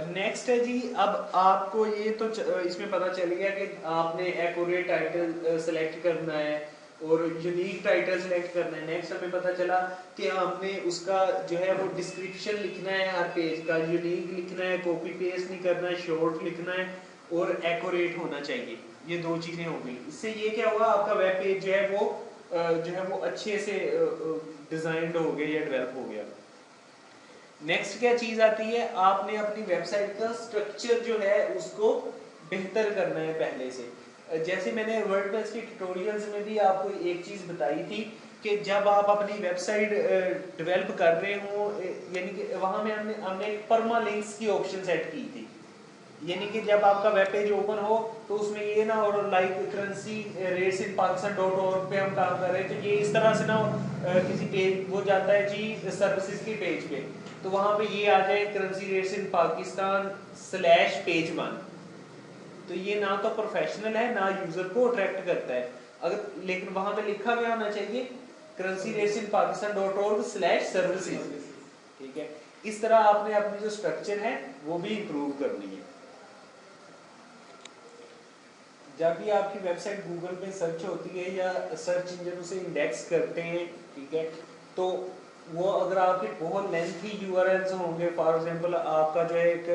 Next है जी, अब आपको ये तो इसमें पता चल गया कि आपने एक्यूरेट टाइटल सेलेक्ट करना है और यूनिक टाइटल सेलेक्ट करना है। नेक्स्ट हमें पता चला कि हमने उसका जो है वो डिस्क्रिप्शन लिखना है, हर पेज का यूनिक लिखना है, कॉपी पेस्ट नहीं करना है, शॉर्ट लिखना है और एक्यूरेट होना चाहिए। ये दो चीजें हो गई। इससे ये क्या हुआ, आपका वेब पेज जो है वो अच्छे से डिजाइंड हो गया या डेवलप हो गया। नेक्स्ट क्या चीज आती है, आपने अपनी वेबसाइट का स्ट्रक्चर जो है उसको बेहतर करना है पहले से। जैसे मैंने वर्डप्रेस के ट्यूटोरियल्स में भी आपको एक चीज बताई थी कि जब आप अपनी वेबसाइट डेवलप कर रहे हो, यानी कि वहां में हमने परमालिंक्स की ऑप्शन सेट की थी। यानी कि जब आपका वेब पेज ओपन हो तो उसमें ये ना, और लाइक करेंसी रेट्स इन पाकिस्तान .org पे हम काम कर रहे हैं, तो ये इस तरह से ना किसी पेज वो जाता है जी सर्विसेज के पेज पे, तो वहां पे ये आ जाए करेंसी रेट्स इन पाकिस्तान /page 1। तो ये ना तो प्रोफेशनल है ना यूजर को अट्रैक्ट करता है। अगर लेकिन वहां पे लिखा गया होना चाहिए करेंसी रेट्स इन पाकिस्तान .org/services। ठीक है, इस तरह आपने अपनी जो स्ट्रक्चर है वो भी इंप्रूव करनी है। जब भी आपकी वेबसाइट गूगल पे सर्च होती है या सर्च इंजन उसे इंडेक्स करते हैं, ठीक है, तो वो अगर आपके बहुत लेंथी यूआरएल्स होंगे, फॉर एग्जांपल आपका जो है एक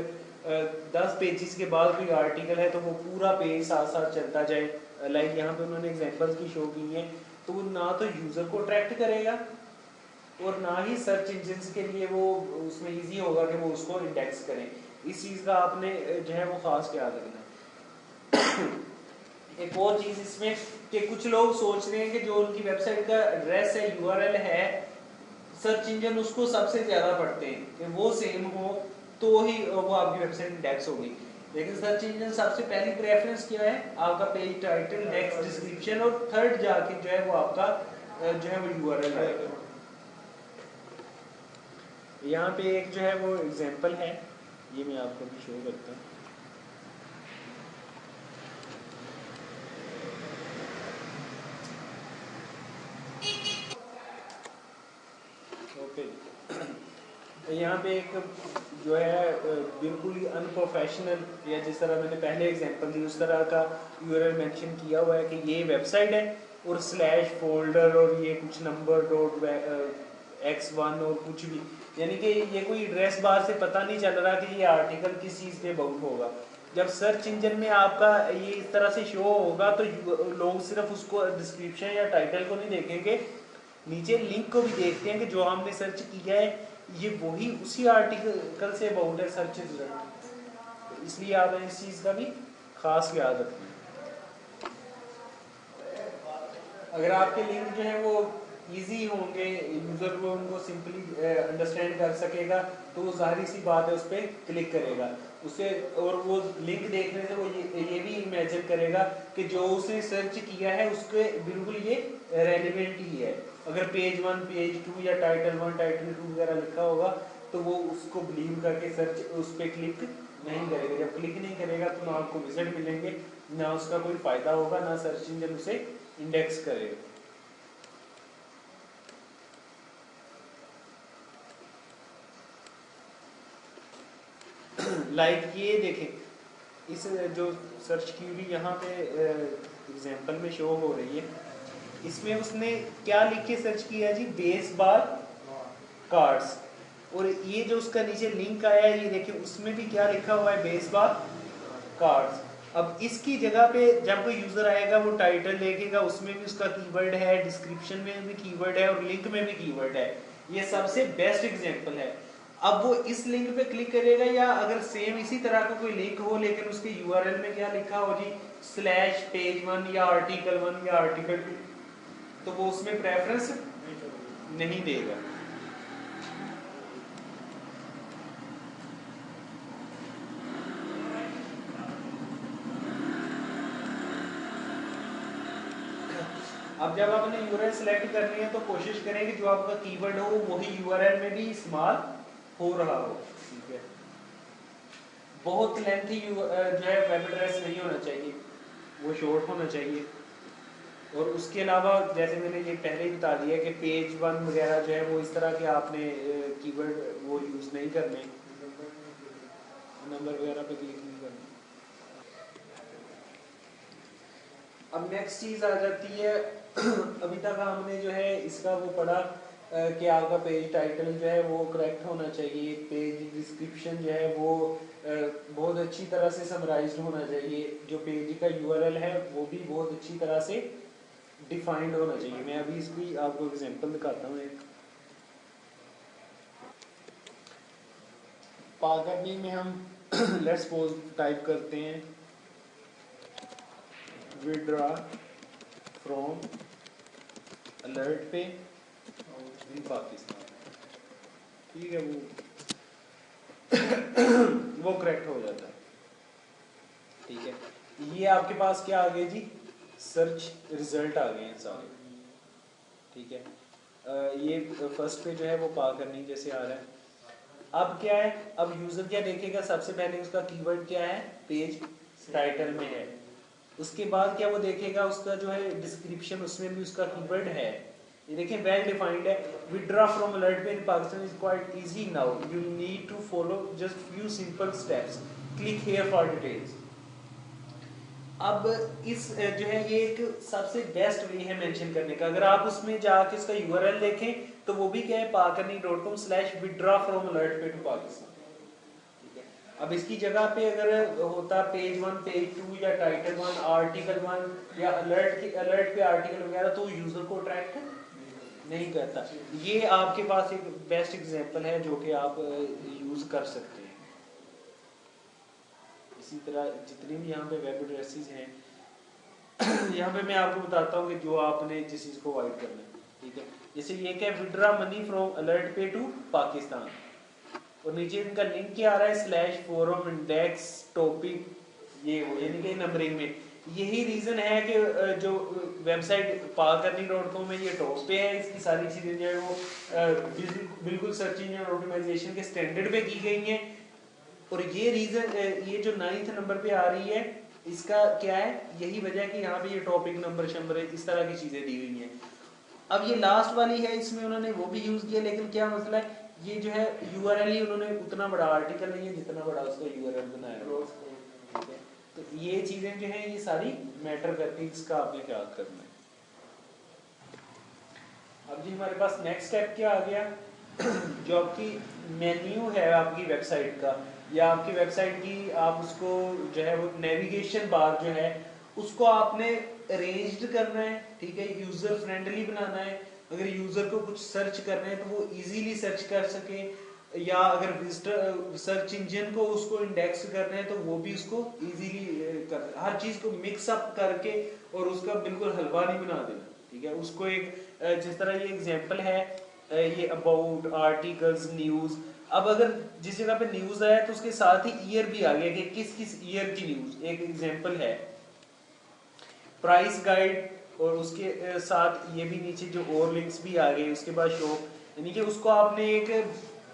10 पेजेस के बाद कोई आर्टिकल है तो वो पूरा पेज साथ साथ चलता जाए, लाइक यहाँ पे उन्होंने एग्जांपल्स की शो की हैं, तो वो ना तो यूजर को अट्रैक्ट करेगा और ना ही सर्च इंजन के लिए वो उसमें इजी होगा कि वो उसको इंडेक्स करें। इस चीज़ का आपने जो है वो खास ख्याल रखना है। एक और चीज इसमें कि कुछ लोग सोच रहे हैं कि जो उनकी वेबसाइट का एड्रेस है, यूआरएल है, सर्च इंजन उसको सबसे ज्यादा पढ़ते हैं कि वो सेम हो तो ही वो आपकी वेबसाइट इंडेक्स होगी। लेकिन सर्च इंजन सबसे पहली प्रेफरेंस क्या है, आपका पेज टाइटल, नेक्स्ट, डिस्क्रिप्शन और थर्ड जाके जो है वो आपका जो है वो यूआरएल आएगा। यहाँ पे एक जो है वो एग्जांपल है, ये मैं आपको भी शो करता हूँ। ओके, यहाँ पे एक जो है बिल्कुल ही अनप्रोफेशनल, या जिस तरह मैंने पहले एग्जांपल दी उस तरह का यूआरएल मेंशन किया हुआ है कि ये वेबसाइट है और स्लैश फोल्डर और ये कुछ नंबर .x1 और कुछ भी, यानी कि ये कोई एड्रेस बार से पता नहीं चल रहा कि ये आर्टिकल किस चीज़ पे अबाउट होगा। जब सर्च इंजन में आपका ये इस तरह से शो होगा तो लोग सिर्फ उसको डिस्क्रिप्शन या टाइटल को नहीं देखेंगे, नीचे लिंक को भी देखते हैं कि जो हमने सर्च किया है ये वही उसी आर्टिकल से अबाउट है सर्च रिजल्ट। तो इसलिए आप इस चीज़ का भी खास याद रखें। अगर आपके लिंक जो है वो इजी होंगे, यूजर वो उनको सिंपली अंडरस्टैंड कर सकेगा, तो वो जाहिर सी बात है उस पर क्लिक करेगा उसे, और वो लिंक देखने से वो ये भी इमेजिन करेगा कि जो उसने सर्च किया है उसके बिल्कुल ये रेलिवेंट ही है। अगर पेज 1 पेज 2 या टाइटल 1 टाइटल 2 वगैरह लिखा होगा तो वो उसको बिलीव करके सर्च उस पर क्लिक नहीं करेगा। जब क्लिक नहीं करेगा तो ना आपको रिजल्ट मिलेंगे, ना उसका कोई फायदा होगा, ना सर्च इंजन उसे इंडेक्स करेगा। लाइक ये देखें, इस जो सर्च क्यूरी यहाँ पे एग्जांपल में शो हो रही है, इसमें उसने क्या लिख के सर्च किया जी, बेस बार कार्ड्स, और ये जो उसका नीचे लिंक आया है ये देखिए उसमें भी क्या लिखा हुआ है, बेस बार कार्ड्स। अब इसकी जगह पे जब कोई यूजर आएगा वो टाइटल देखेगा, उसमें भी उसका कीवर्ड है, डिस्क्रिप्शन में भी कीवर्ड है और लिंक में भी कीवर्ड है। ये सबसे बेस्ट एग्जांपल है। अब वो इस लिंक पे क्लिक करेगा, या अगर सेम इसी तरह का कोई लिंक हो लेकिन उसके यूआरएल में क्या लिखा हो जी, /page 1 या article 1 या article 2, तो वो उसमें प्रेफरेंस नहीं देगा। अब जब आपने यूआरएल सेलेक्ट करनी है तो कोशिश करें कि जो आपका कीवर्ड हो वही यूआरएल में भी इस्तेमाल हो रहा हो। ठीक है, बहुत लेंथी जो है वेब एड्रेस नहीं होना चाहिए, वो शॉर्ट होना चाहिए। और उसके अलावा जैसे मैंने ये पहले ही बता दिया कि पेज 1 वगैरह जो है वो इस तरह के आपने कीवर्ड वो यूज़ नहीं करने। नंबर वगैरह पे क्लिक नहीं करना। अब नेक्स्ट चीज आ जाती है अभी तक हमने जो है इसका वो पढ़ा कि आपका पेज टाइटल जो है वो करेक्ट होना चाहिए, पेज डिस्क्रिप्शन जो है वो बहुत अच्छी तरह से समराइज्ड होना चाहिए, जो पेज का यूआरएल है वो भी बहुत अच्छी तरह से डिफाइंड होना चाहिए। मैं अभी इसकी आपको एग्जांपल दिखाता हूँ एक। पागरनी में हम लेट्स सपोज टाइप करते हैं withdraw from alert pay in Pakistan, ठीक है, वो करेक्ट हो जाता है। ठीक है, ये आपके पास क्या आ गया जी, सर्च रिजल्ट आ गए हैं सारे। ठीक है, ये फर्स्ट पे जो है वो पा करनी जैसे आ रहा है। अब क्या है, अब यूजर क्या देखेगा, सबसे पहले उसका कीवर्ड क्या है, पेज टाइटल में है। उसके बाद क्या वो देखेगा, उसका जो है डिस्क्रिप्शन, उसमें भी उसका कीवर्ड है। ये देखें वेल डिफाइंड है। Withdraw from alert pay in Pakistan is quite easy now, you need to follow just few simple steps, click here for details. अब इस जो है ये एक सबसे बेस्ट वे है मेंशन करने का। अगर आप उसमें जाके इसका यूआरएल देखें तो वो भी क्या है, pakarni.com/withdraw from alert पे टू पाकिस्तान। ठीक है, अब इसकी जगह पे अगर होता पेज 1, पेज 2 या टाइटल 1, आर्टिकल 1 या अलर्ट पे आर्टिकल वगैरह, तो यूजर को अट्रैक्ट नहीं करता। ये आपके पास एक बेस्ट एग्जांपल है जो कि आप यूज कर सकते हैं। इसी तरह जितनी भी यहाँ पे वेब एड्रेसेस हैं यहाँ पे मैं आपको बताता हूँ कि जो आपने जिस चीज़ को अवॉइड करना है। ठीक है, जैसे ये क्या है, विड्रॉ मनी फ्रॉम अलर्ट पे टू पाकिस्तान, और नीचे इनका लिंक क्या आ रहा है, /forum index टॉपिक, ये वो यानी कि नंबरिंग में। यही रीजन है कि जो वेबसाइट pakarni.com है ये टॉप पे है, इसकी सारी चीजें जो है वो बिल्कुल सर्च इंजन ऑप्टिमाइजेशन के स्टैंडर्ड पे की गई हैं। और ये रीजन, ये जो 9th नंबर पे आ रही है, इसका क्या है, यही वजह है कि यहाँ पे ये टॉपिक नंबर शंबर इस तरह की चीजें दी हुई हैं। अब ये लास्ट वाली है, इसमें उन्होंने वो भी यूज किया, लेकिन क्या मसला है, ये जो है यूआरएल ही उन्होंने उतना बड़ा आर्टिकल नहीं है जितना बड़ा उसका यूआरएल बनाया है। ठीक है, तो ये चीजें जो है ये सारी मैटर करती है, इसका आपने क्या करना है। अब जी हमारे पास नेक्स्ट स्टेप क्या आ गया जो आपकी मेन्यू है आपकी वेबसाइट का, या आपकी वेबसाइट की आप उसको जो है वो नेविगेशन बार जो है उसको आपने अरेंज्ड करना है। ठीक है, यूजर फ्रेंडली बनाना है। अगर यूजर को कुछ सर्च करना है तो वो इजीली सर्च कर सके, या अगर विजिटर सर्च इंजन को उसको इंडेक्स करना है तो वो भी उसको इजीली कर, हर चीज को मिक्स अप करके और उसका बिल्कुल हलवा नहीं बना देना। ठीक है, उसको एक जिस तरह ये एग्जांपल है, ये अबाउट आर्टिकल्स न्यूज। अब अगर जिस जगह पे न्यूज आया तो उसके साथ ही ईयर भी आ गया कि किस किस ईयर की न्यूज। एक एग्जांपल है प्राइस गाइड, और उसके साथ ये भी नीचे जो और लिंक्स भी आ गए, उसके बाद शो, यानी कि उसको आपने एक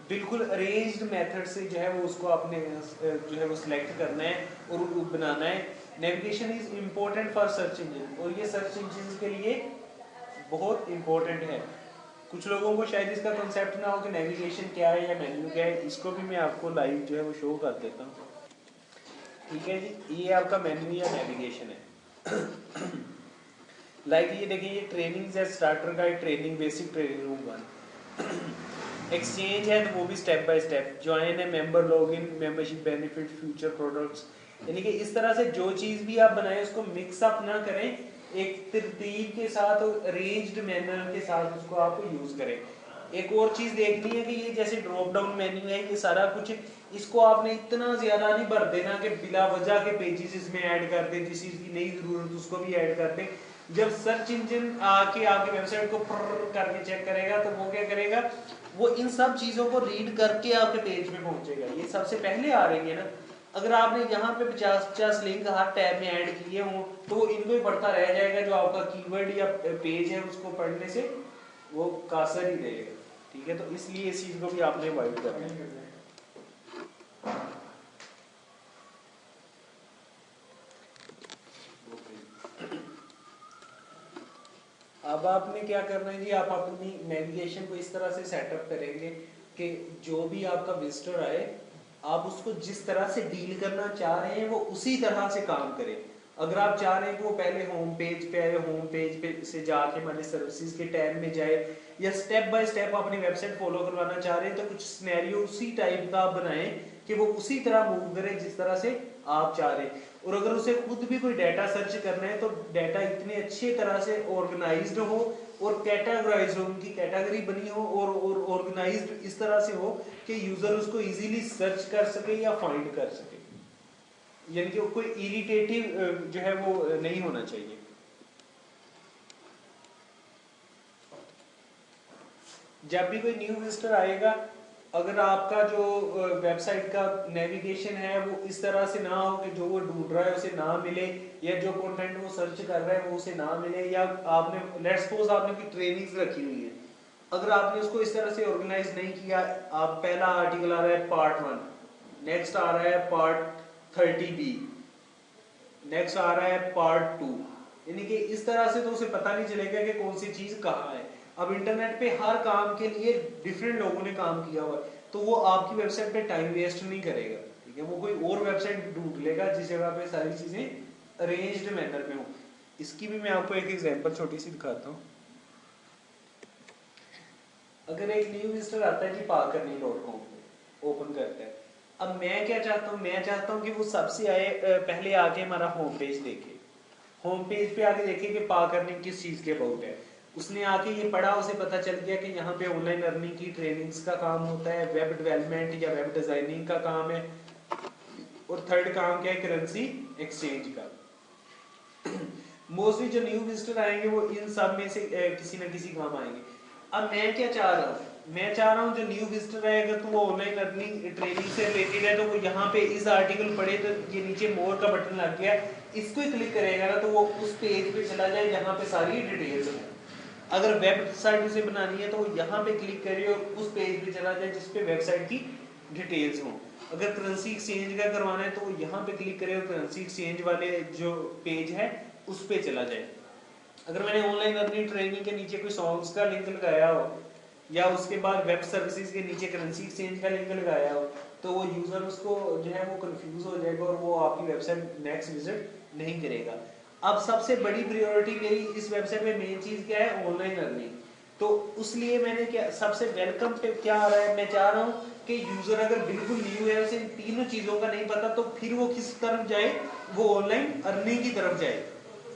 बिल्कुल अरेंज्ड मेथड से जो है वो उसको आपने जो है वो सिलेक्ट करना है और बनाना है। Navigation is important for search engine, और ये सर्च इंजन के लिए बहुत इंपॉर्टेंट है। कुछ लोगों को शायद इसका कंसेप्ट ना हो कि नेविगेशन क्या है या मेन्यू क्या है, इसको भी मैं आपको लाइव जो है वो शो कर देता हूँ। ठीक है जी, ये आपका मेन्यू या नेविगेशन है। लाइक ये देखिए, ये ट्रेनिंग है, starter guide, training basic, training room 1। Exchange है तो वो भी स्टेप बाय स्टेप, ज्वाइन है, member login, membership benefit, future products. यानी कि इस तरह से जो चीज भी आप बनाए उसको मिक्स अप ना करें, एक तरतीब के साथ और अरेंज्ड मैनर के साथ उसको आप यूज करें। एक और चीज देखनी है कि ये जैसे ड्रॉप डाउन मेन्यू है, ये सारा कुछ इसको आपने इतना ज्यादा नहीं भर देना कि बिला वजह के पेजेस इसमें ऐड कर दें, जिस चीज की नहीं जरूरत उसको भी ऐड कर दें। जब सर्च इंजन आके आपकी वेबसाइट को करके चेक करेगा तो वो क्या करेगा, वो इन सब चीजों को रीड करके आपके पेज पे पहुंचेगा। ये सबसे पहले आ रही है ना, अगर आपने यहाँ पे 50-50 लिंक हर टैब में ऐड किए हों तो वो इनको ही पढ़ता रह जाएगा, जो आपका कीवर्ड या पेज है उसको पढ़ने से वो कासर ही रहेगा। ठीक है, तो इसलिए इस चीज को भी आपने अवॉइड करना है। अब आपने क्या करना है जी, आप अपनी नेविगेशन को इस तरह से सेटअप करेंगे कि जो भी आपका विजिटर आए आप उसको जिस तरह से डील करना चाह रहे हैं वो उसी तरह से काम करे। अगर आप चाह रहे हैं कि वो पहले होम पेज पे आए, होम पेज पे से जाके हमारे सर्विसेज के टैब में जाए, या स्टेप बाय स्टेप अपनी वेबसाइट फॉलो करवाना चाह रहे हैं, तो कुछ सिनेरियो उसी टाइप का आप बनाएं कि वो उसी तरह मूव करे जिस तरह से आप चाह रहे हैं। और अगर उसे खुद भी कोई डाटा सर्च करना है तो डाटा इतने अच्छे तरह से ऑर्गेनाइज्ड हो और कैटेगराइज हो, उनकी कैटेगरी बनी हो और ऑर्गेनाइज्ड इस तरह से हो कि यूजर उसको इजीली सर्च कर सके या फाइंड कर सके। यानी कि कोई इरिटेटिव जो है वो नहीं होना चाहिए। जब भी कोई न्यू विजिटर आएगा, अगर आपका जो वेबसाइट का नेविगेशन है वो इस तरह से ना हो कि जो वो ढूंढ रहा है उसे ना मिले, या जो कंटेंट वो सर्च कर रहा है वो उसे ना मिले, या आपने लेट्स सपोज आपने कोई ट्रेनिंग्स रखी हुई है, अगर आपने उसको इस तरह से ऑर्गेनाइज नहीं किया, आप पहला आर्टिकल आ रहा है पार्ट 1, नेक्स्ट आ रहा है पार्ट 30B, नेक्स्ट आ रहा है पार्ट 2, यानी कि इस तरह से तो उसे पता नहीं चलेगा कि कौन सी चीज कहाँ है। अब इंटरनेट पे हर काम के लिए डिफरेंट लोगों ने काम किया हुआ है, तो वो आपकी वेबसाइट पे टाइम वेस्ट नहीं करेगा, ठीक है। वो कोई और वेबसाइट ढूंढ लेगा जिस जगह पे सारी चीजें अरेंज्ड मैनर में हो। इसकी भी मैं आपको एक एग्जांपल छोटी सी दिखाता हूँ। अगर एक न्यू विजिटर आता है जी पाकरनी.com पे, ओपन करता है, अब मैं क्या चाहता हूँ, मैं चाहता हूँ कि वो सबसे आए पहले आके हमारा होम पेज देखे, होम पेज पे आके देखे कि पाकरनी किस चीज के अबाउट है। उसने आके ये पढ़ा, उसे पता चल गया कि यहाँ पे ऑनलाइन अर्निंग की ट्रेनिंग्स का काम होता है, वेब डेवलपमेंट या वेब डिजाइनिंग का काम है, और थर्ड काम क्या है, करेंसी एक्सचेंज का। मोस्टली जो न्यू विजिटर आएंगे वो इन सब में से किसी ना किसी काम आएंगे। अब मैं क्या चाह रहा हूँ, मैं चाह रहा हूँ जो न्यू विजिटर आएगा तो वो ऑनलाइन अर्निंग ट्रेनिंग से रिलेटेड है, तो वो यहाँ पे इस आर्टिकल पढ़े, तो ये नीचे मोर का बटन लग गया, इसको ही क्लिक करेगा ना तो वो उस पेज पे चला जाए जहाँ पे सारी डिटेल्स है। अगर वेबसाइट उसे बनानी है तो वो यहाँ पे क्लिक करे और उस पेज पे चला जाए जिसपे वेबसाइट की डिटेल्स हो। अगर करेंसी एक्सचेंज का करवाना है तो वो यहाँ पे क्लिक करे और करेंसी एक्सचेंज वाले जो पेज है उस पे चला जाए। अगर मैंने ऑनलाइन अर्निंग ट्रेनिंग के नीचे कोई सॉन्ग्स का लिंक लगाया हो, या उसके बाद वेब सर्विसेज के नीचे करेंसी एक्सचेंज का लिंक लगाया हो, तो वो यूजर उसको जो है वो कंफ्यूज हो जाएगा और वो आपकी वेबसाइट नेक्स्ट विजिट नहीं करेगा। अब सबसे बड़ी प्रायोरिटी मेरी इस वेबसाइट में मेन चीज क्या है, ऑनलाइन अर्निंग। तो उसलिए मैंने क्या सबसे वेलकम पे क्या आ रहा है, मैं चाह रहा हूँ कि यूजर अगर बिल्कुल न्यू है, उसे इन तीनों चीजों का नहीं पता, तो फिर वो किस तरफ जाए, वो ऑनलाइन अर्निंग की तरफ जाए।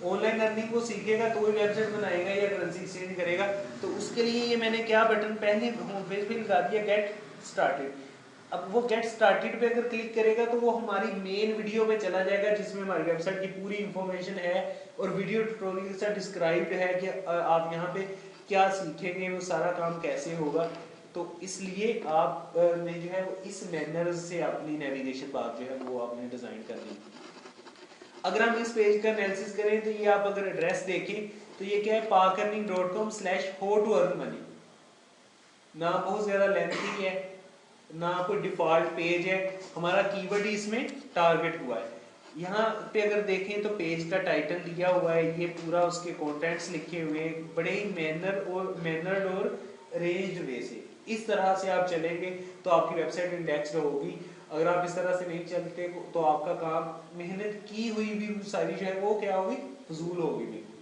ऑनलाइन अर्निंग को सीखेगा तो वही वेबसाइट बनाएगा या करेंसी एक्सचेंज करेगा। तो उसके लिए ये मैंने क्या बटन पहले होम पेज पे लगा दिया, गेट स्टार्टेड। अब वो गेट स्टार्टेड पे अगर क्लिक करेगा तो वो हमारी मेन वीडियो पे चला जाएगा जिसमें हमारी वेबसाइट की पूरी इंफॉर्मेशन है और वीडियो ट्यूटोरियल से डिस्क्राइब्ड है कि आप यहाँ पे क्या सीखेंगे, वो सारा काम कैसे होगा। तो इसलिए आप ने जो है इस मैनर से अपनी नेविगेशन बार जो है वो आपने डिजाइन करनी है। अगर हम इस पेज का एनालिसिस करें तो ये आप अगर एड्रेस देखें तो ये क्या है, parkearning.com/how-to-earn-money। ना बहुत ज्यादा लेंथी है, ना कोई डिफॉल्ट पेज है, हमारा कीवर्ड ही इसमें टारगेट हुआ है। यहाँ पे अगर देखें तो पेज का टाइटल दिया हुआ है, ये पूरा उसके कंटेंट्स लिखे हुए हैं बड़े ही मैनर्ड और अरेंज्ड वे से। इस तरह से आप चलेंगे तो आपकी वेबसाइट इंडेक्स्ड होगी। अगर आप इस तरह से नहीं चलते तो आपका काम, मेहनत की हुई भी सारी जो है वो क्या होगी, फजूल होगी बिल्कुल।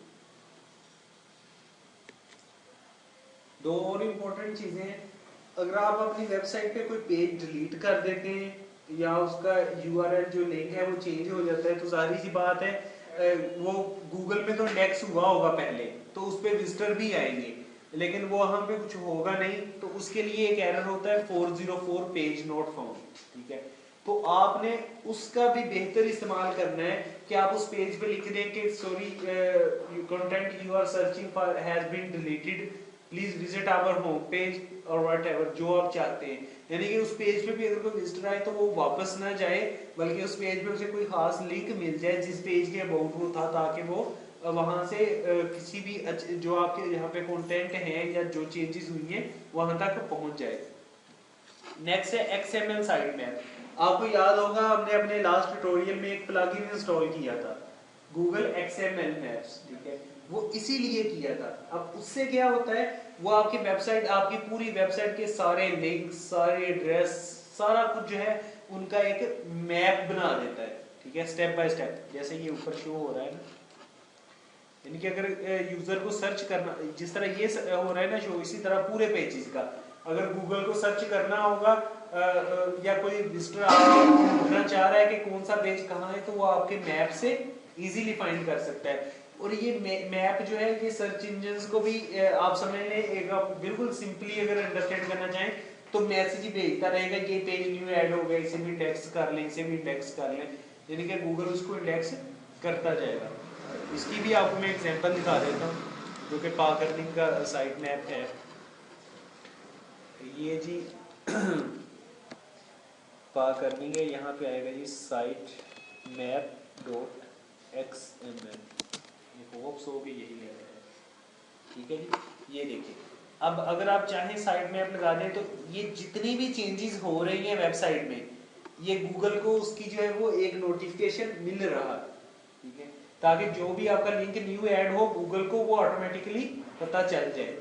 दो और इम्पोर्टेंट चीजें हैं, अगर आप अपनी वेबसाइट पे कोई पेज डिलीट कर देते हैं या उसका यूआरएल जो लिंक है वो चेंज हो जाता है, तो जाहिर सी बात है वो गूगल में तो इंडेक्स हुआ होगा पहले, तो उस पर विजिटर भी आएंगे, लेकिन वो वहां पे कुछ होगा नहीं। तो उसके लिए एक एरर होता है 404 पेज नॉट फाउंड, ठीक है। तो आपने उसका भी बेहतर इस्तेमाल करना है कि आप उस पेज पे लिख दें कि sorry content you are searching for has been deleted, please visit our home page और व्हाटएवर जो आप चाहते हैं। यानी कि उस पेज पे भी अगर कोई विजिटर आए तो वो वापस ना जाए, बल्कि उस पेज पे उसे कोई खास लिंक मिल जाए जिस पेज के अबाउट वो था, ताकि वो वहां से किसी भी जो आपके यहाँ पे कंटेंट है या जो चेंजेस हुई हैं वहां तक पहुंच जाए। नेक्स्ट है XML साइट मैप। आपको याद होगा हमने अपने लास्ट ट्यूटोरियल में एक प्लगइन इंस्टॉल किया था, गूगल XML मैप्स, ठीक है। वो इसीलिए किया था। अब उससे क्या होता है, वो आपकी वेबसाइट, आपकी पूरी वेबसाइट के सारे लिंक, सारे एड्रेस, सारा कुछ जो है उनका एक मैप बना देता है, ठीक है, स्टेप बाय स्टेप, जैसे ये ऊपर शो हो रहा है ना। यानी कि अगर यूजर को सर्च करना, जिस तरह ये हो रहा है ना शो, इसी तरह पूरे पेजेस का अगर गूगल को सर्च करना होगा या कोई विजिटर आपके ढूंढना चाह रहा है कि कौन सा पेज कहाँ है, तो वो आपके मैप से इजीली फाइंड कर सकता है। और ये मैप जो है ये सर्च इंजन को भी आप समझ लें, एक आप बिल्कुल सिंपली अगर अंडरस्टैंड करना चाहें तो मैसेज ही भेजता रहेगा, ये पेज न्यू ऐड हो गया, इसे भी इंडेक्स कर लें, इसे भी इंडेक्स कर लें, यानी कि गूगल उसको इंडेक्स करता जाएगा। इसकी भी आपको मैं एग्जांपल दिखा देता हूँ, जो कि पाकर्निंग का साइट मैप है। ये जी पाकर्निंग है, यहाँ पे आएगा जी साइट मैप डॉट XML, होप्स हो भी यही है, ठीक है जी। ये देखिए, अब अगर आप चाहें साइट मैप लगा दें तो ये जितनी भी चेंजेस हो रही हैं वेबसाइट में, ये गूगल को उसकी जो है वो एक नोटिफिकेशन मिल रहा है, ठीक है, ताकि जो भी आपका लिंक न्यू ऐड हो गूगल को वो ऑटोमेटिकली पता चल जाए।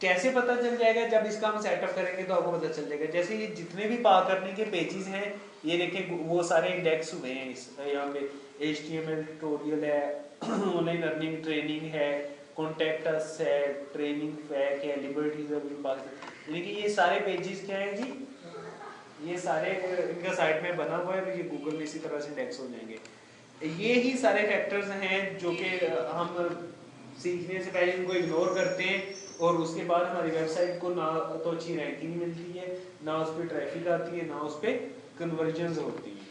कैसे पता चल जाएगा, जब इसका हम सेटअप करेंगे तो आपको पता चल जाएगा। जैसे ये जितने भी पा करने के पेजेस हैं, ये देखिए वो सारे इंडेक्स हुए हैं इस यहाँ पे, HTML ट्यूटोरियल है, ऑनलाइन अर्निंग ट्रेनिंग है, कॉन्टेक्ट अस है, ट्रेनिंग फैक है, लिबर्टीज यानी कि ये सारे पेजेस क्या हैं जी, ये सारे इनका साइट में बना हुआ है, तो ये गूगल में इसी तरह से इंडेक्स हो जाएंगे। ये ही सारे फैक्टर्स हैं जो कि हम सीखने से पहले इनको इग्नोर करते हैं, और उसके बाद हमारी वेबसाइट को ना तो अच्छी रैंकिंग मिलती है, ना उस पर ट्रैफिक आती है, ना उस पर कन्वर्जन्स होती है।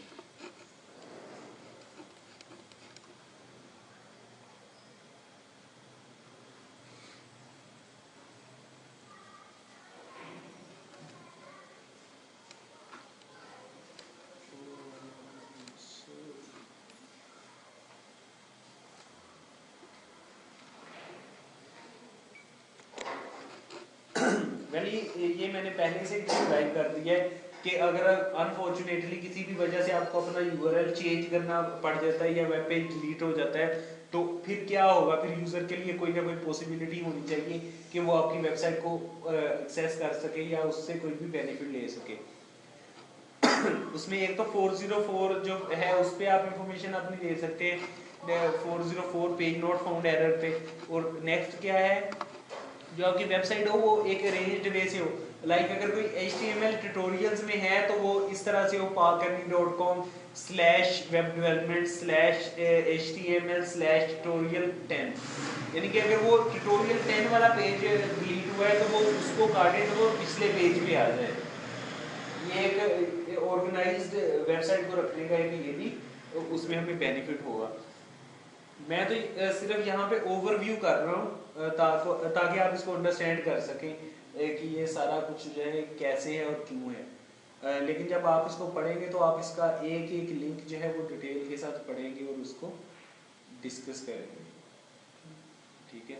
ये मैंने पहले से डिस्क्राइब कर दिया है कि अगर अनफॉर्चुनेटली किसी भी वजह से आपको अपना यूआरएल चेंज करना पड़ जाता है या वेब पेज डिलीट हो जाता है, तो फिर क्या होगा, फिर यूजर के लिए कोई ना कोई पॉसिबिलिटी होनी चाहिए कि वो आपकी वेबसाइट को एक्सेस कर सके या उससे कोई भी बेनिफिट ले सके। उसमें एक तो 404 जो है उस पर आप इंफॉर्मेशन अपनी दे सकते हैं, 404 पेज नॉट फाउंड एरर पे। और नेक्स्ट क्या है, जो आपकी वेबसाइट हो वो एक अरेंज्ड वे से हो, लाइक अगर कोई HTML ट्यूटोरियल्स में है तो वो इस तरह से हो, parkerning.com/webdevelopment/html/tutorial10, यानी कि अगर वो ट्यूटोरियल 10 वाला पेज डिलीट हुआ है तो वो उसको काटे तो वो पिछले पेज पे आ जाए। ये एक ऑर्गेनाइज्ड वेबसाइट को रखने का एक ये भी उसमें हमें बेनिफिट होगा। मैं तो सिर्फ यहाँ पे ओवरव्यू कर रहा हूँ ताकि आप इसको अंडरस्टैंड कर सकें कि ये सारा कुछ जो है कैसे है और क्यों है। लेकिन जब आप इसको पढ़ेंगे तो आप इसका एक एक लिंक जो है वो डिटेल के साथ पढ़ेंगे और उसको डिस्कस करेंगे, ठीक है।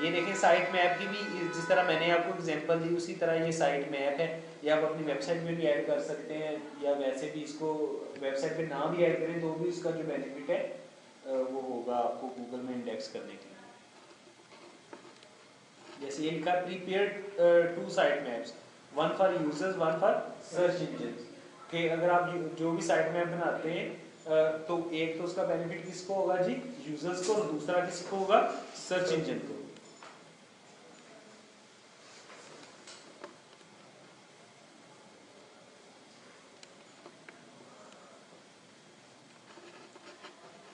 ये देखें साइट मैप की भी जिस तरह मैंने आपको एग्जांपल दी उसी तरह ये साइट मैप है, ये आप अपनी वेबसाइट में भी ऐड कर सकते हैं, या वैसे भी इसको वेबसाइट पे ना भी ऐड करें तो भी इसका जो बेनिफिट है वो होगा आपको गूगल में इंडेक्स करने के लिए। जैसे ये लिखा prepared 2 site maps, one for users one for search engine, कि अगर आप जो भी साइट मैप बनाते हैं तो एक तो उसका बेनिफिट किसको होगा जी, यूजर्स को, और दूसरा किसको होगा, सर्च इंजन को।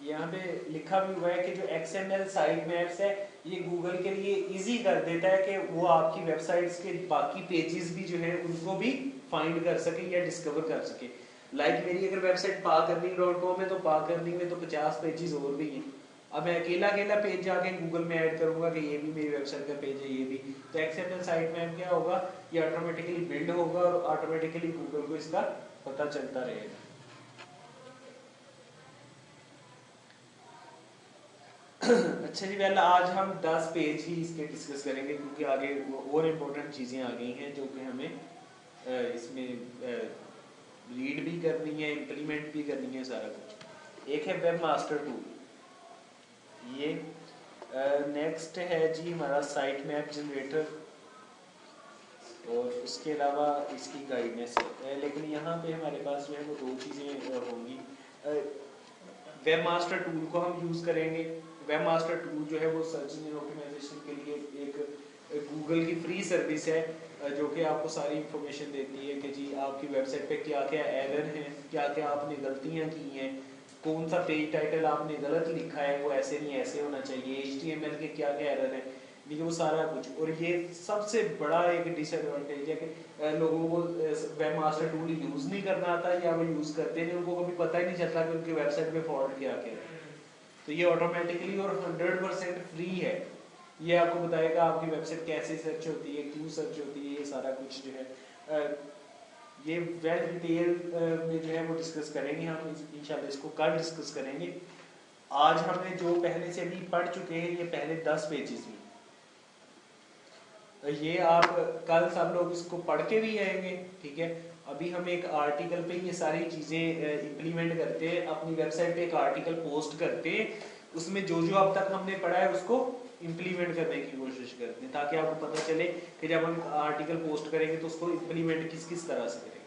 यहाँ पे लिखा भी हुआ है कि जो XML साइट मैप्स है ये गूगल के लिए इजी कर देता है कि वो आपकी वेबसाइट्स के बाकी पेजेस भी जो है उनको भी फाइंड कर सके या डिस्कवर कर सके। लाइक मेरी अगर वेबसाइट parkerning.com है तो parkerning में तो 50 पेजेस और भी हैं। अब मैं अकेला अकेला पेज जाके गूगल में ऐड करूंगा कि ये भी मेरी वेबसाइट का पेज है, ये भी, तो XML साइट मैप क्या होगा, ये ऑटोमेटिकली बिल्ड होगा और ऑटोमेटिकली गूगल को इसका पता चलता रहेगा। अच्छा जी, वेल आज हम 10 पेज ही इसके डिस्कस करेंगे क्योंकि आगे और इम्पोर्टेंट चीज़ें आ गई हैं जो कि हमें इसमें रीड भी करनी है, इम्प्लीमेंट भी करनी है, सारा कुछ। एक है वेब मास्टर टूल, ये नेक्स्ट है जी हमारा साइट मैप जनरेटर, और उसके अलावा इसकी गाइडनेस है। लेकिन यहाँ पे हमारे पास जो है वो दो चीज़ें होंगी। वेब मास्टर टूल को हम यूज़ करेंगे। वेब मास्टर टूल जो है वो सर्च इंजन ऑप्टिमाइजेशन के लिए एक गूगल की फ्री सर्विस है, जो कि आपको सारी इंफॉर्मेशन देती है कि जी आपकी वेबसाइट पे क्या क्या एरर हैं, क्या क्या आपने गलतियाँ की हैं, कौन सा पेज टाइटल आपने गलत लिखा है वो ऐसे नहीं ऐसे होना चाहिए, HTML के क्या क्या एरर हैं, देखिए वो सारा कुछ। और ये सबसे बड़ा एक डिसएडवांटेज है कि लोगों को वेब मास्टर टूल यूज़ नहीं करना आता, या वो यूज़ करते नहीं, उनको कभी पता ही नहीं चलता कि उनकी वेबसाइट पे फॉल्ट क्या क्या है। तो ये ऑटोमेटिकली और 100% फ्री है। ये आपको बताएगा आपकी वेबसाइट कैसे सर्च होती है, क्यों सर्च होती है, ये सारा कुछ जो है ये वेल डिटेल में जो है वो डिस्कस करेंगे हम इंशाल्लाह। इसको कल डिस्कस करेंगे। आज हमने जो पहले से अभी पढ़ चुके हैं ये पहले 10 पेजेस में, ये आप कल सब लोग इसको पढ़ के भी आएंगे, ठीक है। अभी हम एक आर्टिकल पे ये सारी चीज़ें इम्प्लीमेंट करते हैं, अपनी वेबसाइट पे एक आर्टिकल पोस्ट करते हैं, उसमें जो जो अब तक हमने पढ़ा है उसको इम्प्लीमेंट करने की कोशिश करते हैं, ताकि आपको पता चले कि जब हम आर्टिकल पोस्ट करेंगे तो उसको इम्प्लीमेंट किस किस तरह से करें।